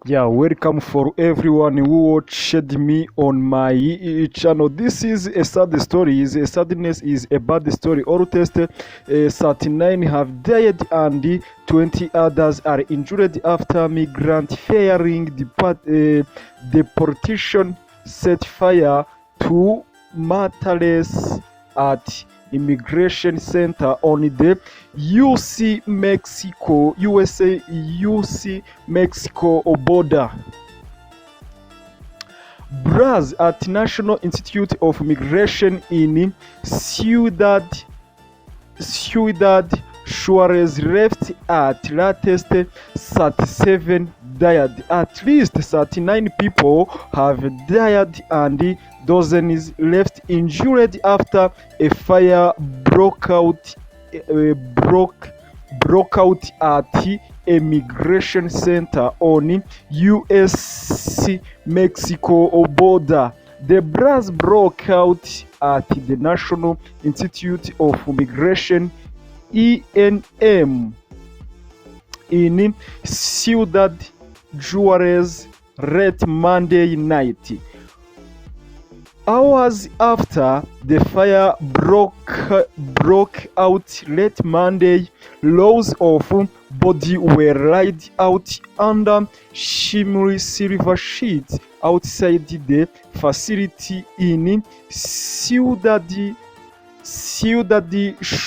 Yeah, welcome for everyone who watched me on my channel. This is a sad story. A sadness is a bad story. All test 39 have died and 20 others are injured after migrant fearing deportation set fire to martyrs at immigration center on the USA Mexico border. Braz at National Institute of Migration in Ciudad Juarez left at latest 37 died. At least 39 people have died and dozens left injured after a fire broke out at a migration center on US Mexico border. The blast broke out at the National Institute of Migration ENM in Ciudad Juarez late Monday night. Hours after the fire broke out late Monday, loads of bodies were laid out under shimmery silver sheets outside the facility in Ciudad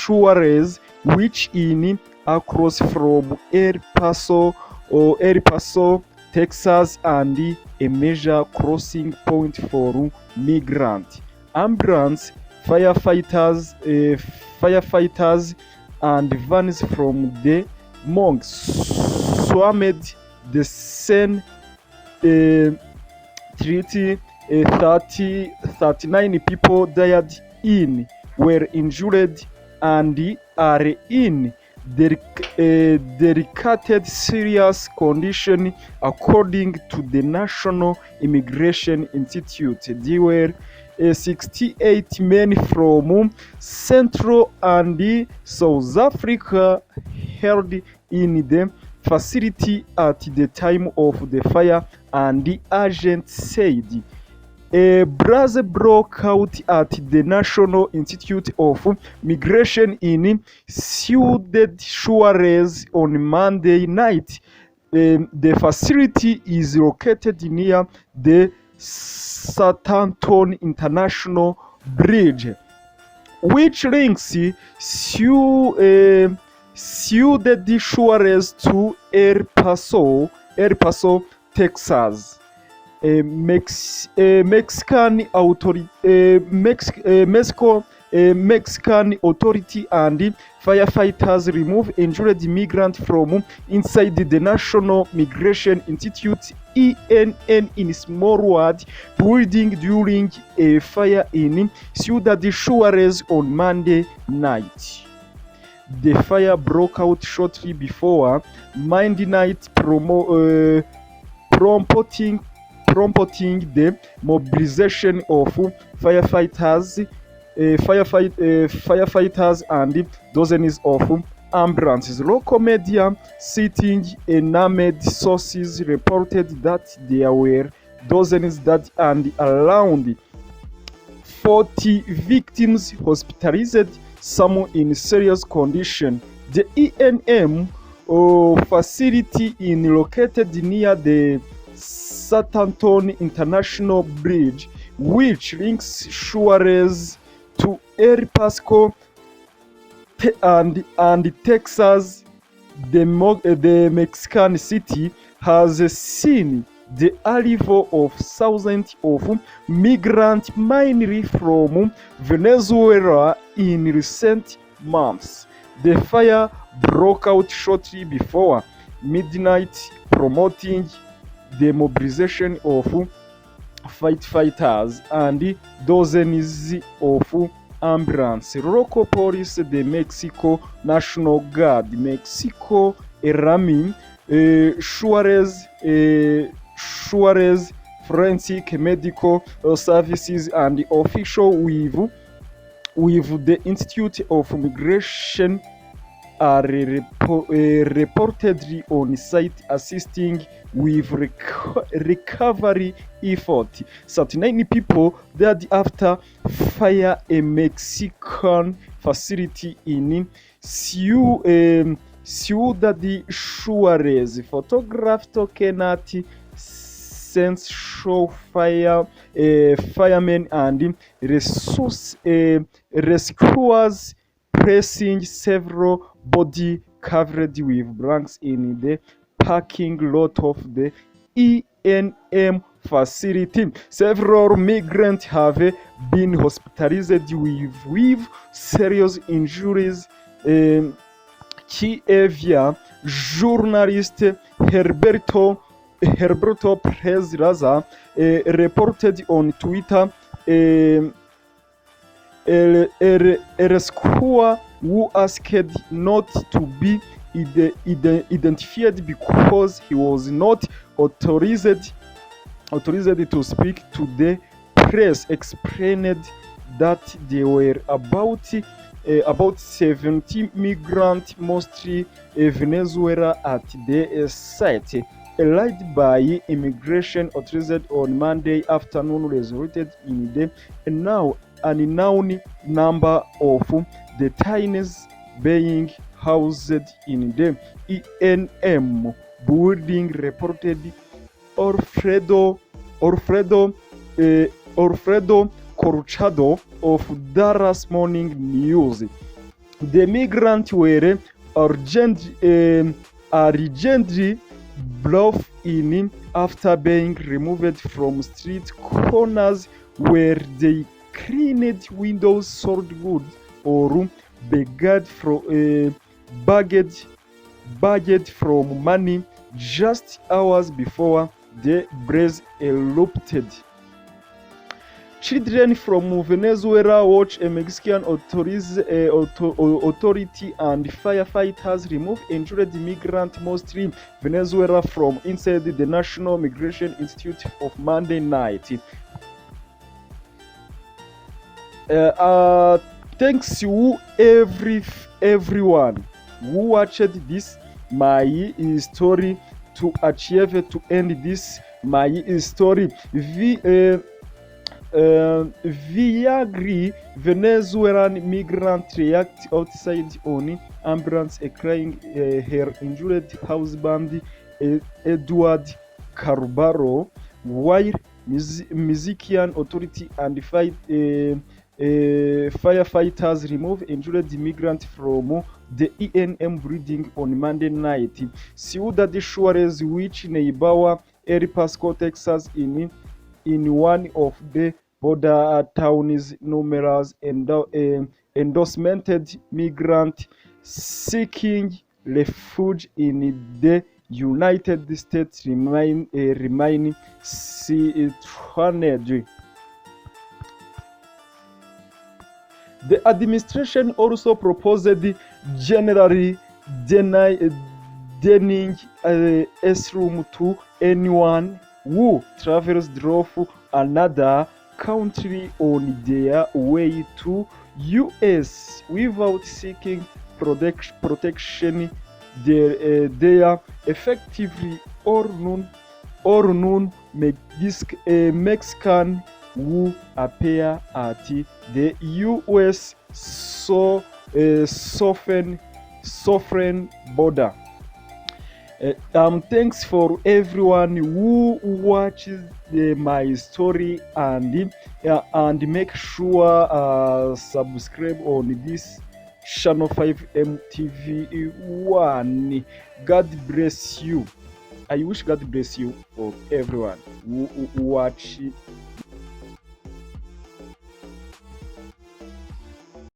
Juarez, which is across from El Paso, Texas, and a major crossing point for migrants. Ambulance, firefighters, and vans from the monks swarmed the scene. 39 people died were injured and are in delicate serious condition according to the National Immigration Institute. There were 68 men from Central and South Africa held in the facility at the time of the fire, and the agent said. A brawl broke out at the National Institute of Migration in Ciudad Juarez on Monday night. The facility is located near the Southampton International Bridge, which links Ciudad Juarez to El Paso, Texas. Mexican authority and firefighters remove injured migrants from inside the National Migration Institute (ENN) in small ward building during a fire in Ciudad Juarez on Monday night. The fire broke out shortly before midnight, prompting the mobilization of firefighters and dozens of ambulances. Local media, citing unnamed sources, reported that there were dozens that and around 40 victims hospitalized, some in serious condition. The ENM facility is located near the Southampton International Bridge, which links Juarez to El Paso and Texas. The Mexican city has seen the arrival of thousands of migrants, mainly from Venezuela, in recent months. The fire broke out shortly before midnight, promoting the mobilization of firefighters and dozens of ambulances. Local police, the Mexico National Guard, Mexico Army, Juarez Forensic Medical Services, and official with the Institute of Migration are reportedly on site assisting with recovery effort. 39 people died after fire a Mexican facility in Ciudad Juarez. Photographs taken at scenes show firemen and rescuers pressing several body covered with blankets in the parking lot of the ENM facility. Several migrants have been hospitalized with serious injuries. Kiev journalist Herberto Perez-Raza reported on Twitter a rescuer who asked not to be identified because he was not authorized to speak to the press, explained that there were about 70 migrants, mostly Venezuela, at the site. A raid by immigration authorities on Monday afternoon resulted in the unknown number of detainees being housed in the ENM building, reported Alfredo Corchado of Dallas Morning News. The migrants were urgently brought in after being removed from street corners where they cleaned windows, sold goods, or begged from money just hours before the blaze erupted. Children from Venezuela watch a Mexican authority and firefighters remove injured migrants, mostly Venezuela, from inside the National Migration Institute of Monday night. Thanks to everyone who watched this my story to achieve to end this my story. Viagri Venezuelan migrant react outside on ambulance crying her injured husband Edward Carbaro, while Mexican authority and firefighters remove injured migrants from the ENM building on Monday night. Ciudad Juarez, which neighbor El Paso, Texas, in one of the border towns, numerous endorsed migrants seeking refuge in the United States remain stranded. The administration also proposed generally denying asylum to anyone who travels through another country on their way to US without seeking protection. They effectively or Mexican who appear at the US southern border. Thanks for everyone who watches my story and make sure subscribe on this channel 5M TV1. God bless you. I wish God bless you for everyone who watch